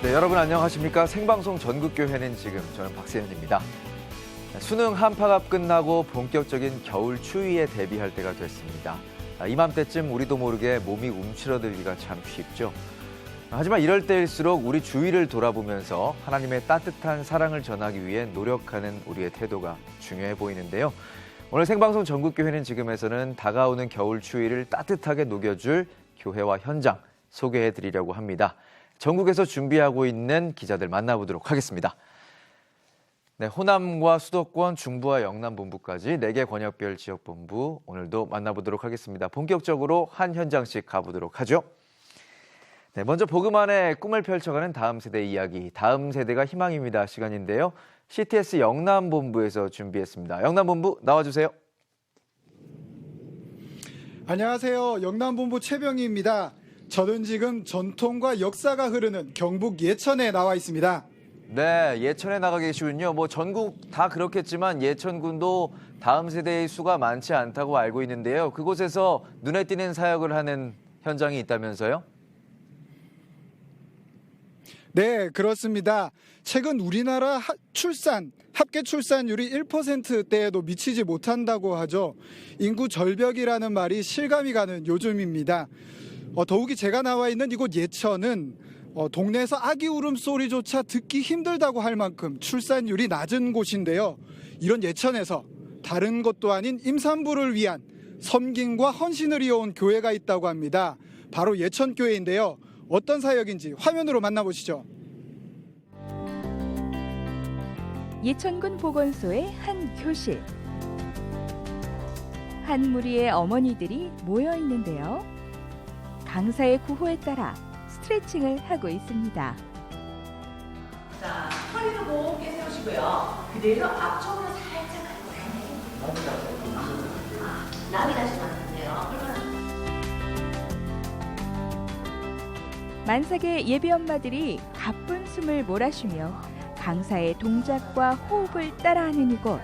네, 여러분 안녕하십니까? 생방송 전국교회는 지금 저는 박세현입니다. 수능 한파가 끝나고 본격적인 겨울 추위에 대비할 때가 됐습니다. 이맘때쯤 우리도 모르게 몸이 움츠러들기가 참 쉽죠. 하지만 이럴 때일수록 우리 주위를 돌아보면서 하나님의 따뜻한 사랑을 전하기 위해 노력하는 우리의 태도가 중요해 보이는데요. 오늘 생방송 전국교회는 지금에서는 다가오는 겨울 추위를 따뜻하게 녹여줄 교회와 현장 소개해드리려고 합니다. 전국에서 준비하고 있는 기자들 만나보도록 하겠습니다. 네, 호남과 수도권, 중부와 영남 본부까지 4개 권역별 지역본부 오늘도 만나보도록 하겠습니다. 본격적으로 한 현장씩 가보도록 하죠. 네, 먼저 복음 안에 꿈을 펼쳐가는 다음 세대 이야기, 다음 세대가 희망입니다 시간인데요. CTS 영남 본부에서 준비했습니다. 영남 본부 나와주세요. 안녕하세요. 영남 본부 최병희입니다. 저는 지금 전통과 역사가 흐르는 경북 예천에 나와 있습니다. 네, 예천에 나가 계시군요. 전국 다 그렇겠지만 예천군도 다음 세대의 수가 많지 않다고 알고 있는데요. 그곳에서 눈에 띄는 사역을 하는 현장이 있다면서요? 네, 그렇습니다. 최근 우리나라 합계 출산율이 1%대에도 미치지 못한다고 하죠. 인구 절벽이라는 말이 실감이 가는 요즘입니다. 더욱이 제가 나와 있는 이곳 예천은 동네에서 아기 울음소리조차 듣기 힘들다고 할 만큼 출산율이 낮은 곳인데요. 이런 예천에서 다른 것도 아닌 임산부를 위한 섬김과 헌신을 이어온 교회가 있다고 합니다. 바로 예천교회인데요. 어떤 사역인지 화면으로 만나보시죠. 예천군 보건소의 한 교실. 한 무리의 어머니들이 모여 있는데요. 강사의 구호에 따라 스트레칭을 하고 있습니다. 자, 허리를 높게 세우시고요. 그대로 앞쪽으로 살짝 갈 거예요. 남이 다시면 안 돼요. 만삭의 예비 엄마들이 가쁜 숨을 몰아쉬며 강사의 동작과 호흡을 따라하는 이곳.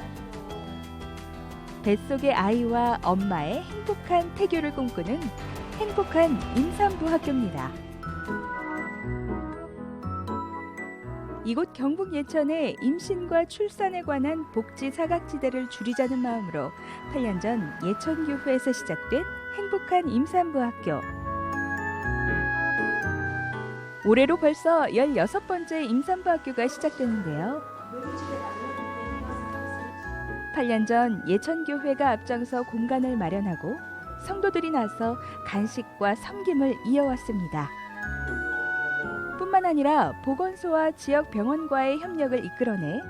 뱃속의 아이와 엄마의 행복한 태교를 꿈꾸는 행복한 임산부 학교입니다. 이곳 경북 예천의 임신과 출산에 관한 복지 사각지대를 줄이자는 마음으로 8년 전 예천교회에서 시작된 행복한 임산부 학교. 올해로 벌써 16번째 임산부 학교가 시작되는데요. 8년 전 예천교회가 앞장서 공간을 마련하고 성도들이 나서 간식과 섬김을 이어왔습니다. 뿐만 아니라 보건소와 지역 병원과의 협력을 이끌어내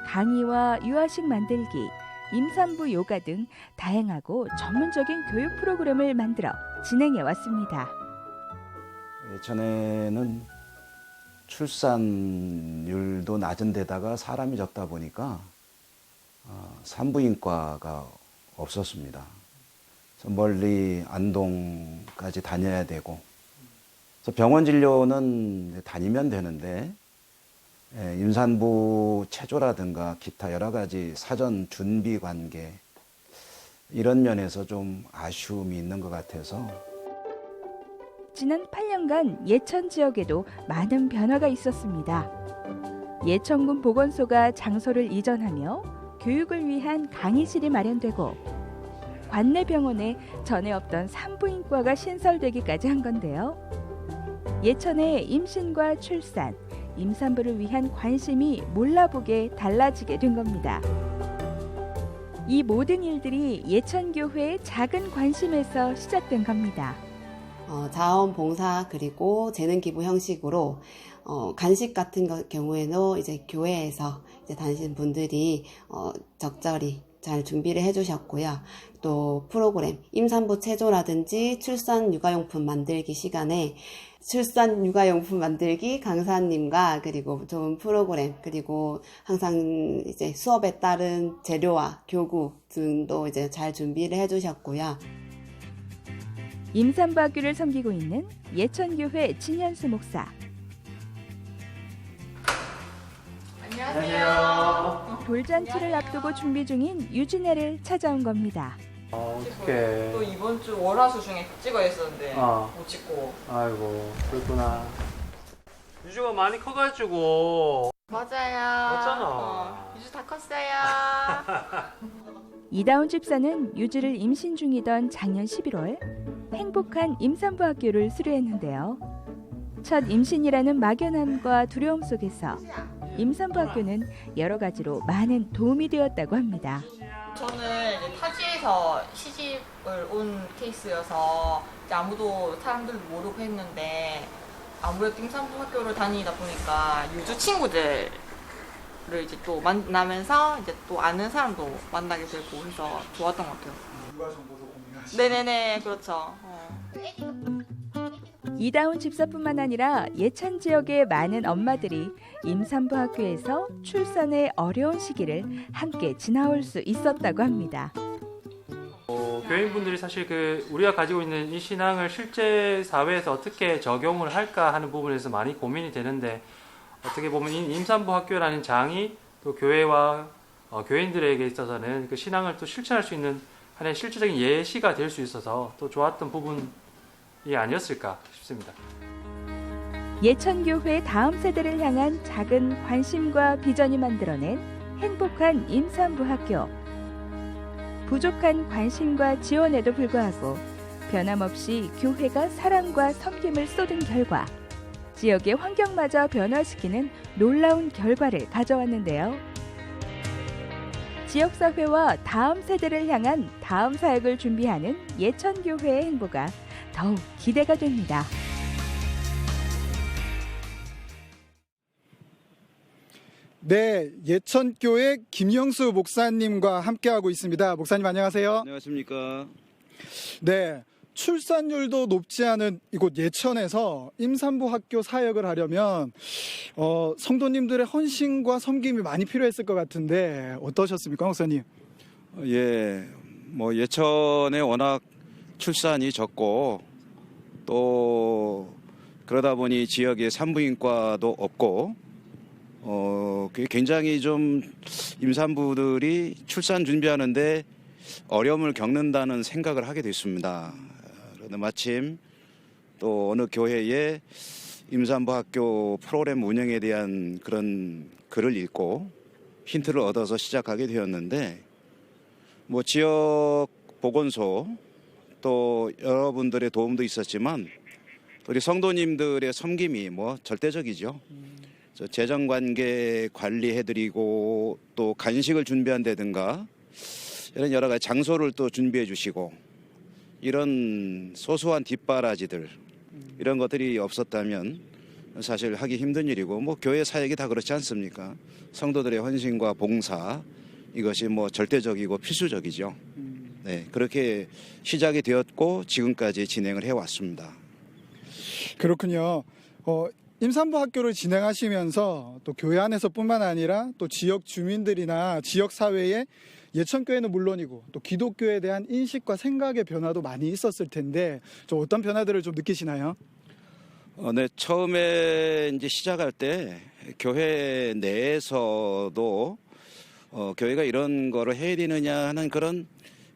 강의와 유아식 만들기, 임산부 요가 등 다양하고 전문적인 교육 프로그램을 만들어 진행해 왔습니다. 예천에는 출산율도 낮은 데다가 사람이 적다 보니까 산부인과가 없었습니다. 멀리 안동까지 다녀야 되고, 그래서 병원 진료는 다니면 되는데 임산부 체조라든가 기타 여러 가지 사전 준비 관계 이런 면에서 좀 아쉬움이 있는 것 같아서. 지난 8년간 예천 지역에도 많은 변화가 있었습니다. 예천군 보건소가 장소를 이전하며 교육을 위한 강의실이 마련되고 관내병원에 전에 없던 산부인과가 신설되기까지 한 건데요. 예천의 임신과 출산, 임산부를 위한 관심이 몰라보게 달라지게 된 겁니다. 이 모든 일들이 예천교회의 작은 관심에서 시작된 겁니다. 자원봉사 그리고 재능기부 형식으로 간식 같은 경우에는 이제 교회에서 이제 다니시는 분들이 적절히 잘 준비를 해주셨고요. 또 프로그램 임산부 체조라든지 출산 육아용품 만들기 시간에 출산 육아용품 만들기 강사님과 그리고 좋은 프로그램 그리고 항상 이제 수업에 따른 재료와 교구 등도 이제 잘 준비를 해주셨고요. 임산부 학교를 섬기고 있는 예천교회 진현수 목사. 안녕하세요. 돌잔치를 앞두고 준비 중인 유진애를 찾아온 겁니다. 어떡해. 또 이번 주 월화수 중에 찍어야 했었는데 못 찍고. 아이고, 그렇구나. 유주가 많이 커가지고. 맞아요. 맞잖아. 유주 다 컸어요. 이다운 집사는 유주를 임신 중이던 작년 11월 행복한 임산부 학교를 수료했는데요. 첫 임신이라는 막연함과 두려움 속에서 임산부 학교는 여러 가지로 많은 도움이 되었다고 합니다. 저는 이제 타지에서 시집을 온 케이스여서 이제 아무도 사람들도 모르고 했는데 아무래도 임산부 학교를 다니다 보니까 유주 친구들을 이제 또 만나면서 이제 또 아는 사람도 만나게 되고 해서 좋았던 것 같아요. 육아 정보도 공유하시고. 네네네, 그렇죠. 이다운 집사뿐만 아니라 예천 지역의 많은 엄마들이 임산부 학교에서 출산의 어려운 시기를 함께 지나올 수 있었다고 합니다. 교인분들이 사실 우리가 가지고 있는 이 신앙을 실제 사회에서 어떻게 적용을 할까 하는 부분에서 많이 고민이 되는데, 어떻게 보면 이 임산부 학교라는 장이 또 교회와 교인들에게 있어서는 그 신앙을 또 실천할 수 있는 하나의 실질적인 예시가 될 수 있어서 또 좋았던 부분이 아니었을까 싶습니다. 예천교회 다음 세대를 향한 작은 관심과 비전이 만들어낸 행복한 임산부 학교. 부족한 관심과 지원에도 불구하고 변함없이 교회가 사랑과 섬김을 쏟은 결과 지역의 환경마저 변화시키는 놀라운 결과를 가져왔는데요. 지역사회와 다음 세대를 향한 다음 사역을 준비하는 예천교회의 행보가 더욱 기대가 됩니다. 네, 예천교회 김영수 목사님과 함께하고 있습니다. 목사님 안녕하세요. 안녕하십니까. 네, 출산율도 높지 않은 이곳 예천에서 임산부 학교 사역을 하려면 성도님들의 헌신과 섬김이 많이 필요했을 것 같은데 어떠셨습니까, 목사님? 예, 뭐 예천에 워낙 출산이 적고 또 그러다 보니 지역에 산부인과도 없고 굉장히 좀 임산부들이 출산 준비하는데 어려움을 겪는다는 생각을 하게 됐습니다. 그런데 마침 또 어느 교회에 임산부 학교 프로그램 운영에 대한 그런 글을 읽고 힌트를 얻어서 시작하게 되었는데, 뭐 지역 보건소 또 여러분들의 도움도 있었지만 우리 성도님들의 섬김이 뭐 절대적이죠. 재정관계 관리해드리고 또 간식을 준비한다든가 이런 여러 가지 장소를 또 준비해 주시고, 이런 소소한 뒷바라지들 이런 것들이 없었다면 사실 하기 힘든 일이고, 뭐 교회 사역이 다 그렇지 않습니까? 성도들의 헌신과 봉사, 이것이 뭐 절대적이고 필수적이죠. 네, 그렇게 시작이 되었고 지금까지 진행을 해왔습니다. 그렇군요. 임산부 학교를 진행하시면서 또 교회 안에서뿐만 아니라 또 지역 주민들이나 지역 사회에 예천교회는 물론이고 또 기독교에 대한 인식과 생각의 변화도 많이 있었을 텐데 좀 어떤 변화들을 좀 느끼시나요? 네, 처음에 이제 시작할 때 교회 내에서도 교회가 이런 거를 해야 되느냐 하는 그런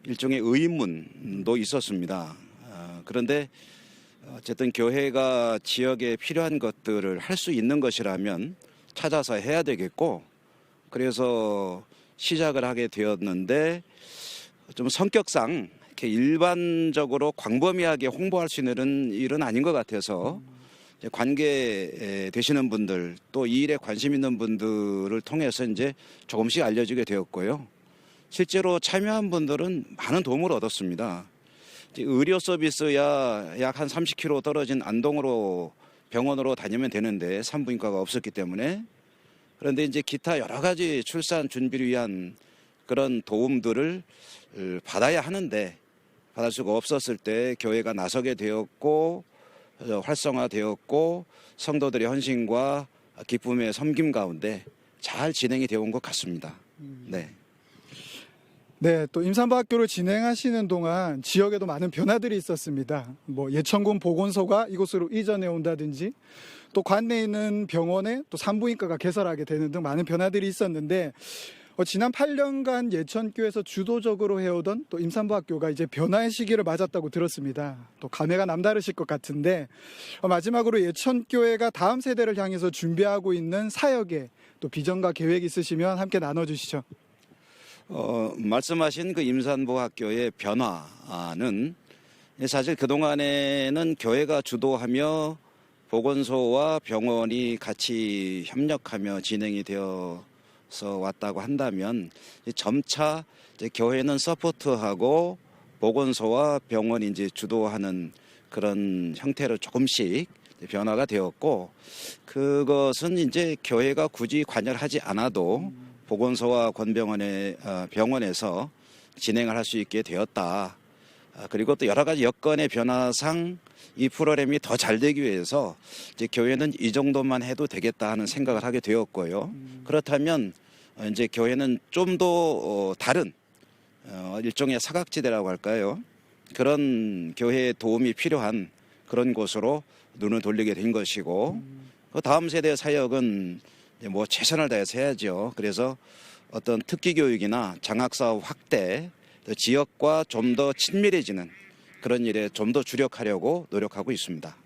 일종의 의문도 있었습니다. 그런데 어쨌든 교회가 지역에 필요한 것들을 할 수 있는 것이라면 찾아서 해야 되겠고, 그래서 시작을 하게 되었는데 좀 성격상 이렇게 일반적으로 광범위하게 홍보할 수 있는 일은 아닌 것 같아서 관계 되시는 분들 또 이 일에 관심 있는 분들을 통해서 이제 조금씩 알려지게 되었고요. 실제로 참여한 분들은 많은 도움을 얻었습니다. 의료 서비스야 약 한 30km 떨어진 안동으로 병원으로 다니면 되는데 산부인과가 없었기 때문에, 그런데 이제 기타 여러 가지 출산 준비를 위한 그런 도움들을 받아야 하는데 받을 수가 없었을 때 교회가 나서게 되었고 활성화되었고 성도들의 헌신과 기쁨의 섬김 가운데 잘 진행이 되어 온 것 같습니다. 네. 네, 또 임산부 학교를 진행하시는 동안 지역에도 많은 변화들이 있었습니다. 뭐 예천군 보건소가 이곳으로 이전해 온다든지 또 관내에 있는 병원에 또 산부인과가 개설하게 되는 등 많은 변화들이 있었는데 지난 8년간 예천교에서 주도적으로 해오던 또 임산부 학교가 이제 변화의 시기를 맞았다고 들었습니다. 또 감회가 남다르실 것 같은데 마지막으로 예천교회가 다음 세대를 향해서 준비하고 있는 사역에 또 비전과 계획 있으시면 함께 나눠주시죠. 말씀하신 그 임산부 학교의 변화는 사실 그동안에는 교회가 주도하며 보건소와 병원이 같이 협력하며 진행이 되어서 왔다고 한다면 점차 이제 교회는 서포트하고 보건소와 병원이 이제 주도하는 그런 형태로 조금씩 변화가 되었고, 그것은 이제 교회가 굳이 관여하지 않아도 보건소와 병원에서 진행을 할 수 있게 되었다. 그리고 또 여러 가지 여건의 변화상 이 프로그램이 더 잘 되기 위해서 이제 교회는 이 정도만 해도 되겠다 하는 생각을 하게 되었고요. 그렇다면 이제 교회는 좀 더 다른 일종의 사각지대라고 할까요? 그런 교회의 도움이 필요한 그런 곳으로 눈을 돌리게 된 것이고, 그 다음 세대 사역은 뭐 최선을 다해서 해야죠. 그래서 어떤 특기 교육이나 장학 사업 확대, 지역과 좀 더 친밀해지는 그런 일에 좀 더 주력하려고 노력하고 있습니다.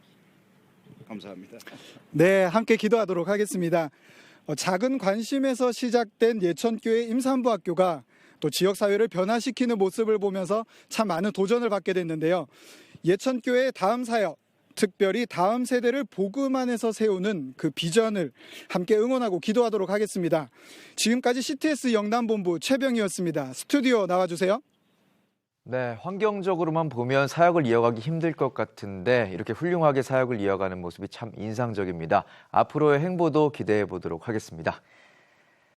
감사합니다. 네, 함께 기도하도록 하겠습니다. 작은 관심에서 시작된 예천교회 임산부 학교가 또 지역사회를 변화시키는 모습을 보면서 참 많은 도전을 받게 됐는데요. 예천교회의 다음 사역, 특별히 다음 세대를 복음 안에서 세우는 그 비전을 함께 응원하고 기도하도록 하겠습니다. 지금까지 CTS 영남본부 최병희였습니다. 스튜디오 나와주세요. 네, 환경적으로만 보면 사역을 이어가기 힘들 것 같은데 이렇게 훌륭하게 사역을 이어가는 모습이 참 인상적입니다. 앞으로의 행보도 기대해 보도록 하겠습니다.